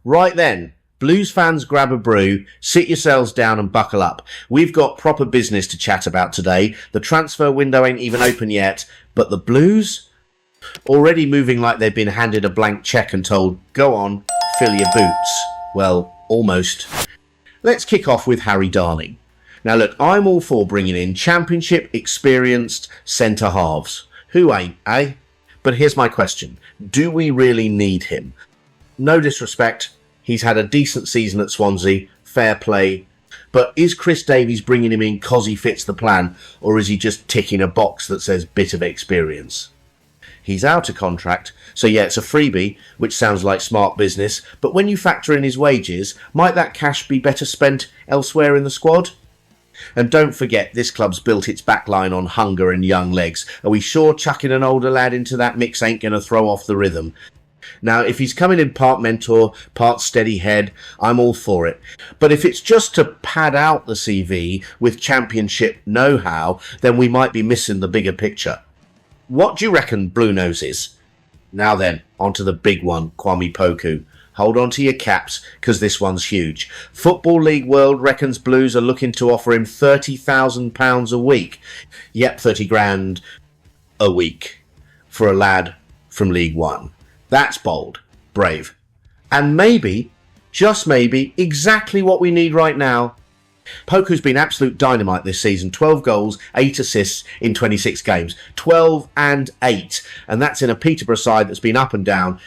Right then, Blues fans, grab a brew, sit yourselves down and buckle up. We've got proper business to chat about today. The transfer window ain't even open yet, but the Blues? Already moving like they've been handed a blank cheque and told, go on, fill your boots. Well, almost. Let's kick off with Harry Darling. Now look, I'm all for bringing in championship experienced centre halves. Who ain't, eh? But here's my question. Do we really need him? No disrespect. He's had a decent season at Swansea. Fair play. But is Chris Davies bringing him in 'cause he fits the plan, or is he just ticking a box that says bit of experience? He's out of contract, so yeah, it's a freebie, which sounds like smart business, but when you factor in his wages, might that cash be better spent elsewhere in the squad? And don't forget, this club's built its backline on hunger and young legs. Are we sure chucking an older lad into that mix ain't going to throw off the rhythm? Now, if he's coming in part mentor, part steady head, I'm all for it. But if it's just to pad out the CV with championship know-how, then we might be missing the bigger picture. What do you reckon, Blue Noses? Now then, on to the big one, Kwame Poku. Hold on to your caps, because this one's huge. Football League World reckons Blues are looking to offer him £30,000 a week. Yep, 30 grand a week for a lad from League One. That's bold, brave. And maybe, just maybe, exactly what we need right now. Poku's been absolute dynamite this season. 12 goals, 8 assists in 26 games. 12 and 8. And that's in a Peterborough side that's been up and down.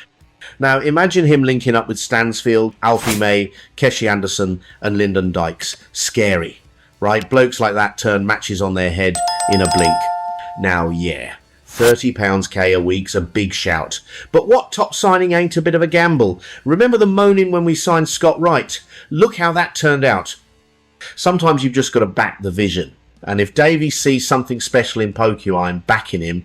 Now, imagine him linking up with Stansfield, Alfie May, Keshi Anderson and Lyndon Dykes. Scary, right? Blokes like that turn matches on their head in a blink. Now, yeah, £30 K a week's a big shout. But what top signing ain't a bit of a gamble? Remember the moaning when we signed Scott Wright? Look how that turned out. Sometimes you've just got to back the vision. And if Davies sees something special in Poku, I'm backing him.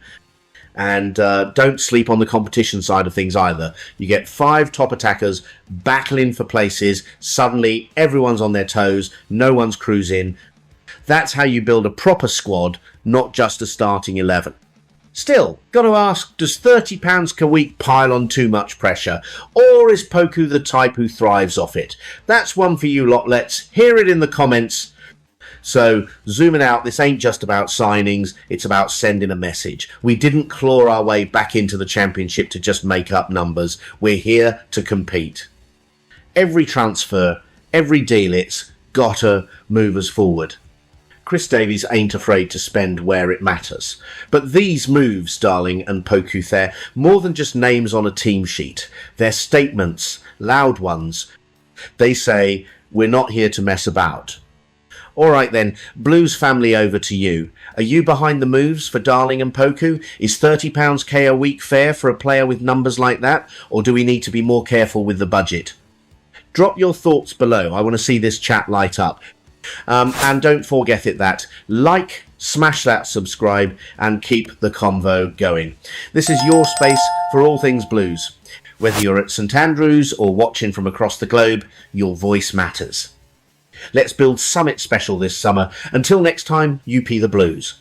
And don't sleep on the competition side of things either. You get 5 top attackers battling for places. Suddenly everyone's on their toes. No one's cruising. That's how you build a proper squad, not just a starting 11. Still, got to ask, does £30 per week pile on too much pressure? Or is Poku the type who thrives off it? That's one for you lot. Let's hear it in the comments. So, zooming out, this ain't just about signings, it's about sending a message. We didn't claw our way back into the Championship to just make up numbers. We're here to compete. Every transfer, every deal, it's gotta move us forward. Chris Davies ain't afraid to spend where it matters. But these moves, Darling and Poku, they're more than just names on a team sheet. They're statements, loud ones. They say, we're not here to mess about. Alright then, Blues family, over to you. Are you behind the moves for Darling and Poku? Is £30 K a week fair for a player with numbers like that? Or do we need to be more careful with the budget? Drop your thoughts below. I want to see this chat light up. And don't forget that like, smash that subscribe and keep the convo going. This is your space for all things Blues. Whether you're at St Andrews or watching from across the globe, your voice matters. Let's build Summit special this summer. Until next time, UP the Blues.